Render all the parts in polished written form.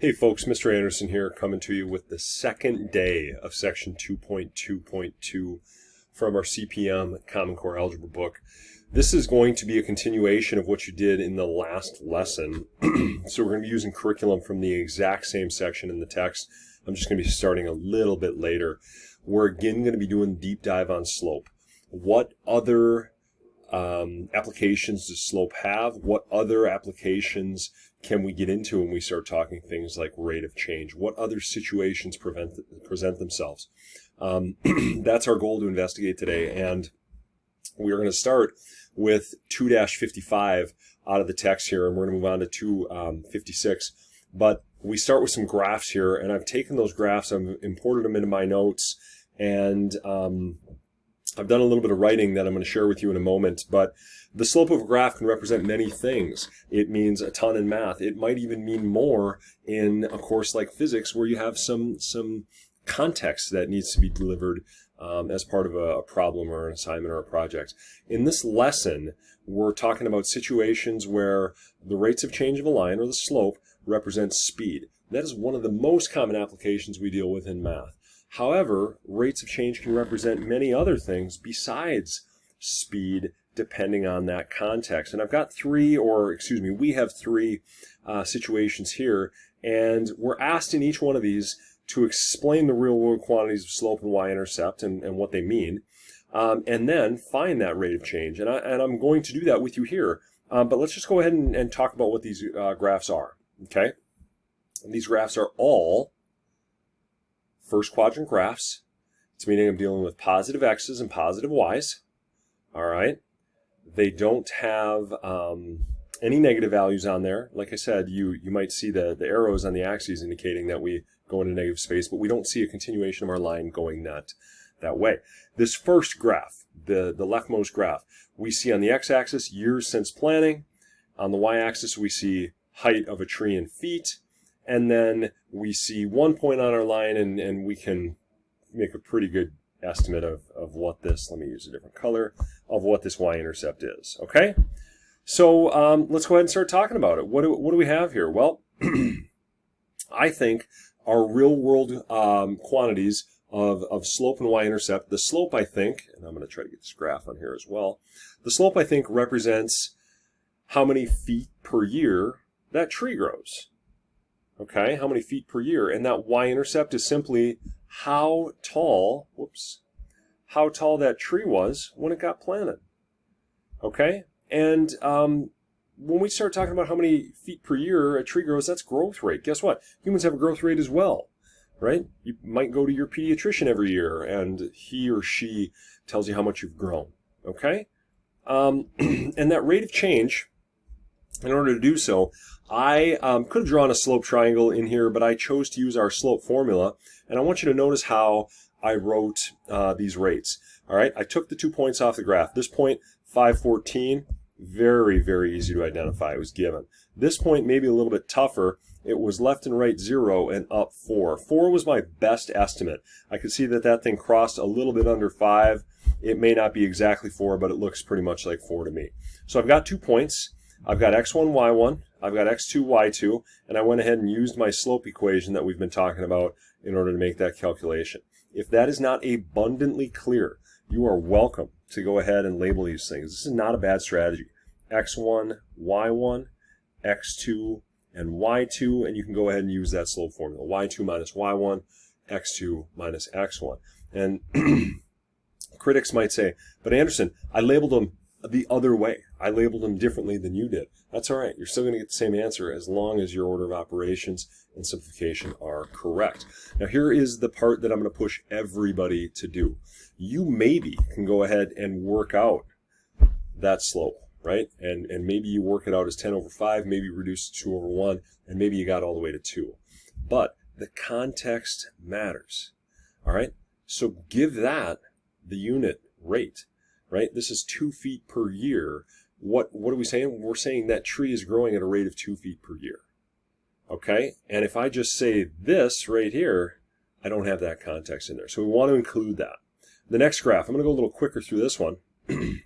Hey folks, Mr. Anderson here, coming to you with the second day of section 2.2.2 from our CPM Common Core Algebra book. This is going to be a continuation of what you did in the last lesson. So we're going to be using curriculum from the exact same section in the text. I'm just going to be starting a little bit later. We're again going to be doing a deep dive on slope. What other applications does slope have? What other applications can we get into when we start talking things like rate of change? What other situations present themselves? That's our goal to investigate today, and we are going to start with 2-55 out of the text here, and we're going to move on to 256. But we start with some graphs here, and I've taken those graphs, I've imported them into my notes, and I've done a little bit of writing that I'm going to share with you in a moment, but the slope of a graph can represent many things. It means a ton in math. It might even mean more in a course like physics where you have some context that needs to be delivered as part of a problem or an assignment or a project. In this lesson, we're talking about situations where the rates of change of a line, or the slope, represents speed. That is one of the most common applications we deal with in math. However, rates of change can represent many other things besides speed, depending on that context. And we have three situations here, and we're asked in each one of these to explain the real-world quantities of slope and y-intercept and what they mean, and then find that rate of change. And I'm going to do that with you here. But let's just go ahead and talk about what these graphs are. Okay? And these graphs are all first quadrant graphs. It's meaning I'm dealing with positive x's and positive y's. All right. They don't have any negative values on there. Like I said, you might see the arrows on the axes indicating that we go into negative space, but we don't see a continuation of our line going that way. This first graph, the leftmost graph, we see on the x-axis years since planting. On the y-axis, we see height of a tree in feet. And then we see 1 point on our line, and we can make a pretty good estimate of what this, let me use a different color, of what this y-intercept is, okay? So let's go ahead and start talking about it. What do we have here? Well, I think our real-world quantities of slope and y-intercept, the slope, I think, and I'm going to try to get this graph on here as well, the slope, I think, represents how many feet per year that tree grows. Okay, how many feet per year? And that y-intercept is simply how tall that tree was when it got planted. Okay, and when we start talking about how many feet per year a tree grows, that's growth rate. Guess what? Humans have a growth rate as well, right? You might go to your pediatrician every year, and he or she tells you how much you've grown. Okay, and that rate of change, in order to do so, I could have drawn a slope triangle in here, but I chose to use our slope formula. And I want you to notice how I wrote these rates. All right, I took the 2 points off the graph. This point, 514, very, very easy to identify. It was given. This point, maybe a little bit tougher. It was left and right 0 and up 4. 4 was my best estimate. I could see that thing crossed a little bit under 5. It may not be exactly 4, but it looks pretty much like 4 to me. So I've got 2 points. I've got x1, y1, I've got x2, y2, and I went ahead and used my slope equation that we've been talking about in order to make that calculation. If that is not abundantly clear, you are welcome to go ahead and label these things. This is not a bad strategy. x1, y1, x2, and y2, and you can go ahead and use that slope formula. y2 minus y1, x2 minus x1. And critics might say, but Anderson, I labeled them the other way. I labeled them differently than you did. That's all right. You're still going to get the same answer as long as your order of operations and simplification are correct. Now here is the part that I'm going to push everybody to do. You maybe can go ahead and work out that slope, right? And maybe you work it out as 10 over 5, maybe you reduce it to 2 over 1, and maybe you got all the way to 2. But the context matters, all right? So give that the unit rate. Right? This is 2 feet per year. What are we saying? We're saying that tree is growing at a rate of 2 feet per year. Okay? And if I just say this right here, I don't have that context in there. So we want to include that. The next graph, I'm going to go a little quicker through this one. The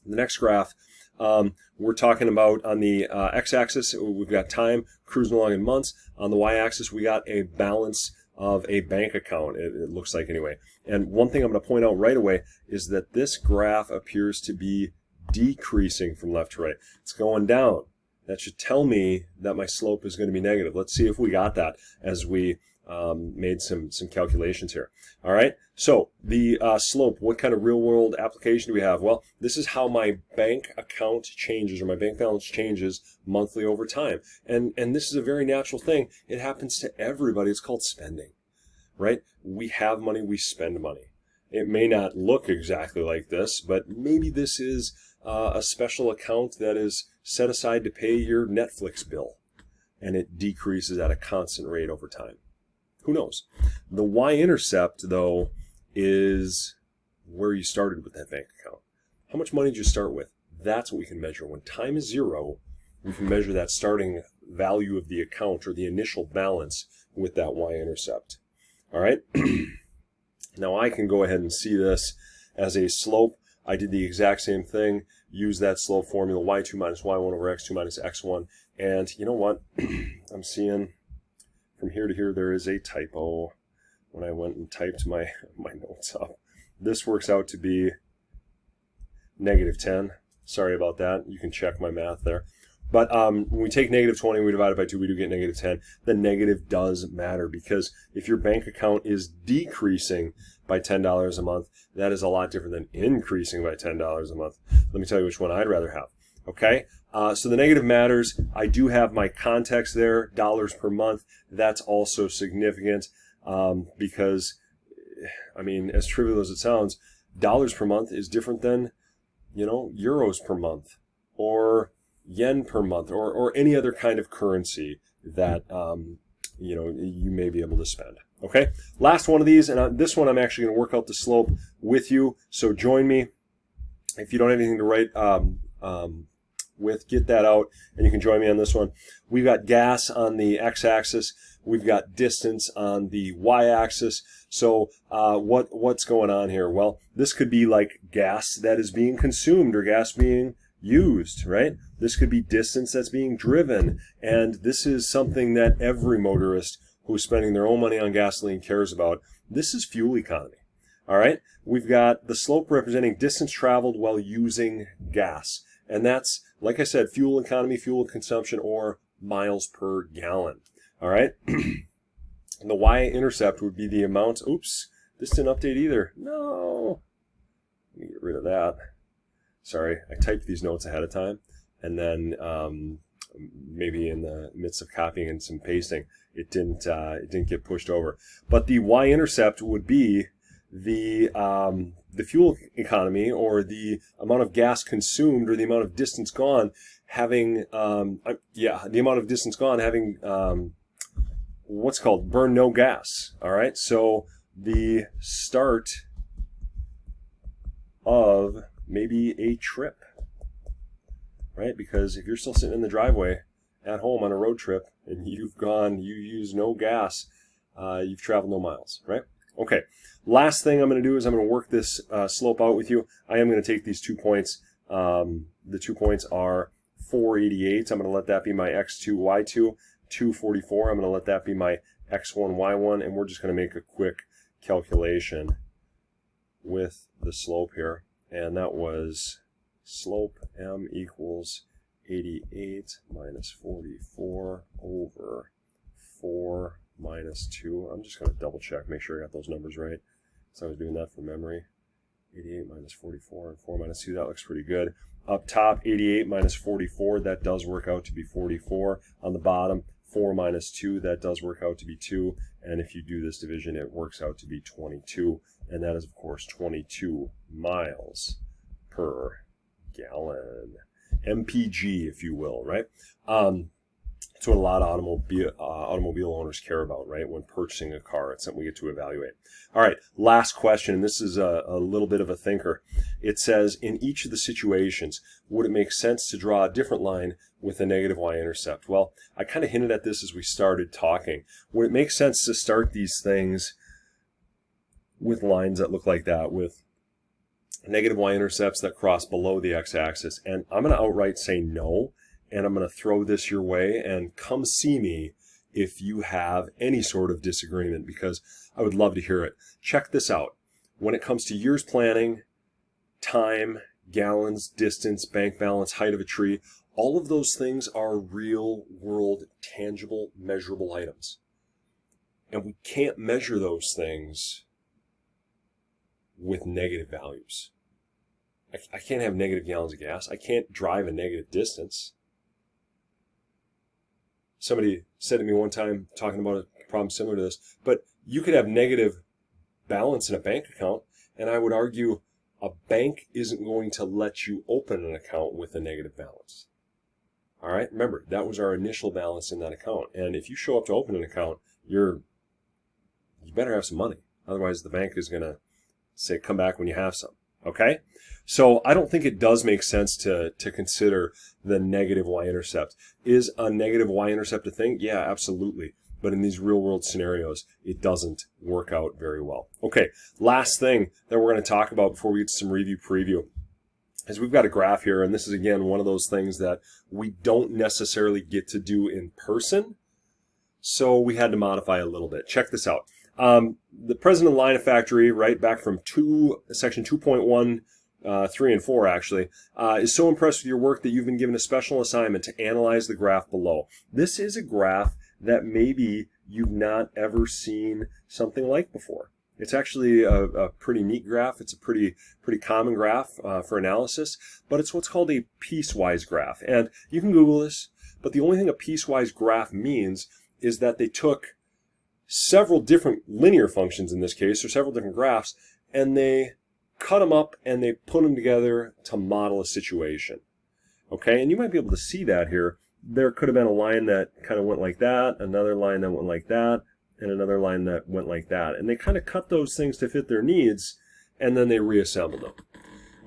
next graph, We're talking about on the x-axis, we've got time cruising along in months. On the y-axis, we got a balance of a bank account, it looks like anyway. And one thing I'm going to point out right away is that this graph appears to be decreasing from left to right. It's going down. That should tell me that my slope is going to be negative. Let's see if we got that as we made some calculations here. All right, so the slope, what kind of real world application do we have? Well, this is how my bank account changes, or my bank balance changes monthly over time. And this is a very natural thing. It happens to everybody. It's called spending, right? We have money, we spend money. It may not look exactly like this, but maybe this is a special account that is set aside to pay your Netflix bill, and it decreases at a constant rate over time. Who knows? The y-intercept, though, is where you started with that bank account. How much money did you start with? That's what we can measure. When time is 0, we can measure that starting value of the account, or the initial balance, with that y-intercept. All right? Now I can go ahead and see this as a slope. I did the exact same thing, use that slope formula, y2 minus y1 over x2 minus x1. And you know what? I'm seeing from here to here there is a typo when I went and typed my notes up. This works out to be -10. Sorry about that. You can check my math there. But when we take -20 and we divide it by 2, we do get -10. The negative does matter, because if your bank account is decreasing by $10 a month, that is a lot different than increasing by $10 a month. Let me tell you which one I'd rather have. Okay, so the negative matters. I do have my context there, dollars per month. That's also significant because, I mean, as trivial as it sounds, dollars per month is different than, you know, euros per month, or yen per month, or any other kind of currency that you know, you may be able to spend. Okay, last one of these, and this one I'm actually going to work out the slope with you, so join me. If you don't have anything to write with, get that out, and you can join me on this one. We've got gas on the x-axis, we've got distance on the y-axis. So what's going on here? Well, this could be like gas that is being consumed, or gas being used, right? This could be distance that's being driven, and this is something that every motorist who's spending their own money on gasoline cares about. This is fuel economy. All right, we've got the slope representing distance traveled while using gas, and that's, like I said, fuel economy, fuel consumption, or miles per gallon. All right, and the y-intercept would be the amount. Oops, this didn't update either. No, let me get rid of that. Sorry, I typed these notes ahead of time, and then maybe in the midst of copying and some pasting, it didn't get pushed over. But the y-intercept would be the fuel economy, or the amount of gas consumed, or the amount of distance gone, having the amount of distance gone having what's called burn no gas. All right, so the start of maybe a trip, right? Because if you're still sitting in the driveway at home on a road trip and you use no gas, you've traveled no miles, right? Okay, last thing I'm going to do is I'm going to work this slope out with you. I am going to take these 2 points. The 2 points are 488. I'm going to let that be my x2, y2. 244. I'm going to let that be my x1, y1. And we're just going to make a quick calculation with the slope here. And that was slope m equals 88 minus 44 over 4 minus 2. I'm just going to double check, make sure I got those numbers right. So I was doing that from memory. 88 minus 44 and 4 minus 2, that looks pretty good. Up top, 88 minus 44, that does work out to be 44. On the bottom, 4 minus 2, that does work out to be 2. And if you do this division, it works out to be 22. And that is, of course, 22 miles per gallon. MPG, if you will, right? It's what a lot of automobile owners care about, right? When purchasing a car, it's something we get to evaluate. All right, last question. This is a little bit of a thinker. It says, in each of the situations, would it make sense to draw a different line with a negative y-intercept? Well, I kind of hinted at this as we started talking. Would it make sense to start these things with lines that look like that, with negative y-intercepts that cross below the x-axis. And I'm going to outright say no, and I'm going to throw this your way, and come see me if you have any sort of disagreement, because I would love to hear it. Check this out. When it comes to years planning, time, gallons, distance, bank balance, height of a tree, all of those things are real world, tangible, measurable items. And we can't measure those things with negative values. I can't have negative gallons of gas. I can't drive a negative distance. Somebody said to me one time, talking about a problem similar to this, but you could have negative balance in a bank account, and I would argue a bank isn't going to let you open an account with a negative balance. All right, remember, that was our initial balance in that account. And if you show up to open an account, you better have some money. Otherwise, the bank is going to say, come back when you have some. Okay? So I don't think it does make sense to consider the negative y-intercept. Is a negative y-intercept a thing? Yeah, absolutely. But in these real-world scenarios, it doesn't work out very well. Okay, last thing that we're going to talk about before we get to some review preview is we've got a graph here, and this is, again, one of those things that we don't necessarily get to do in person, so we had to modify a little bit. Check this out. The president of Line of Factory, right back from section 2.1, 3 and 4 actually, is so impressed with your work that you've been given a special assignment to analyze the graph below. This is a graph that maybe you've not ever seen something like before. It's actually a pretty neat graph. It's a pretty common graph for analysis, but it's what's called a piecewise graph. And you can Google this, but the only thing a piecewise graph means is that they took several different linear functions in this case, or several different graphs, and they cut them up and they put them together to model a situation. Okay, and you might be able to see that here. There could have been a line that kind of went like that, another line that went like that, and another line that went like that. And they kind of cut those things to fit their needs, and then they reassembled them.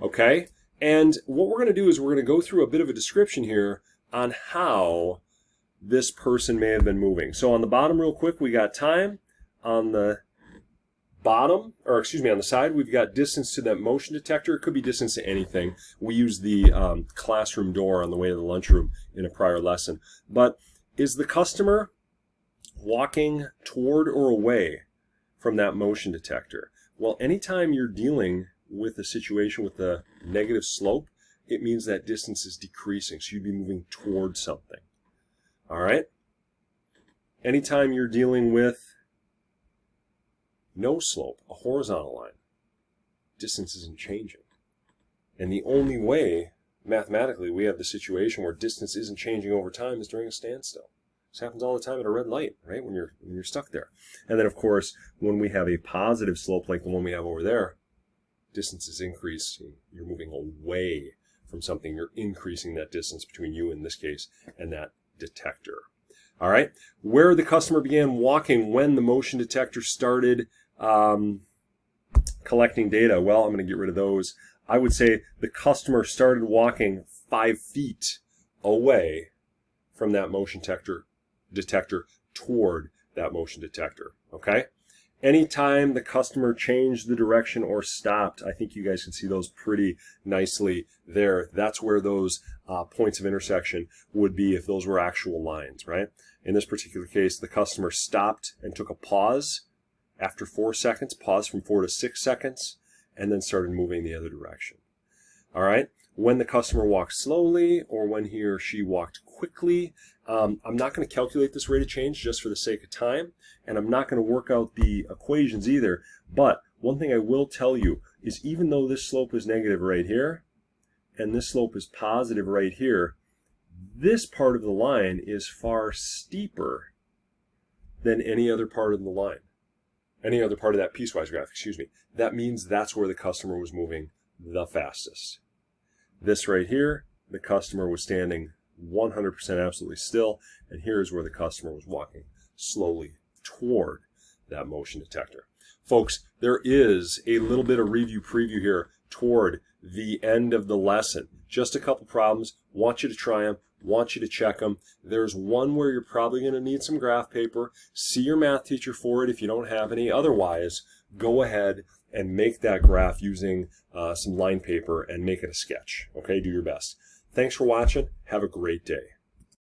Okay, and what we're going to do is we're going to go through a bit of a description here on how this person may have been moving. So on the bottom real quick, we got time. On the bottom, or excuse me, on the side, we've got distance to that motion detector. It could be distance to anything. We used the classroom door on the way to the lunchroom in a prior lesson. But is the customer walking toward or away from that motion detector? Well, anytime you're dealing with a situation with a negative slope, it means that distance is decreasing. So you'd be moving toward something. All right? Anytime you're dealing with no slope, a horizontal line, distance isn't changing. And the only way, mathematically, we have the situation where distance isn't changing over time is during a standstill. This happens all the time at a red light, right? When you're stuck there. And then, of course, when we have a positive slope like the one we have over there, distance is increasing. You're moving away from something. You're increasing that distance between you, in this case, and that detector. All right, where the customer began walking when the motion detector started collecting data. Well, I'm going to get rid of those. I would say the customer started walking 5 feet away from that motion detector toward that motion detector. Okay. Anytime the customer changed the direction or stopped, I think you guys can see those pretty nicely there. That's where those points of intersection would be if those were actual lines, right? In this particular case, the customer stopped and took a pause after 4 seconds, paused from 4 to 6 seconds, and then started moving the other direction. All right? When the customer walked slowly or when he or she walked quickly, I'm not going to calculate this rate of change just for the sake of time, and I'm not going to work out the equations either. But one thing I will tell you is even though this slope is negative right here, and this slope is positive right here, this part of the line is far steeper than any other part of the line. Any other part of that piecewise graph, excuse me. That means that's where the customer was moving the fastest. This right here, the customer was standing 100% absolutely still, and here's where the customer was walking slowly toward that motion detector. Folks, there is a little bit of review preview here toward the end of the lesson. Just a couple problems. Want you to try them. Want you to check them. There's one where you're probably going to need some graph paper. See your math teacher for it if you don't have any. Otherwise, go ahead and make that graph using some line paper and make it a sketch. Okay, do your best. Thanks for watching. Have a great day.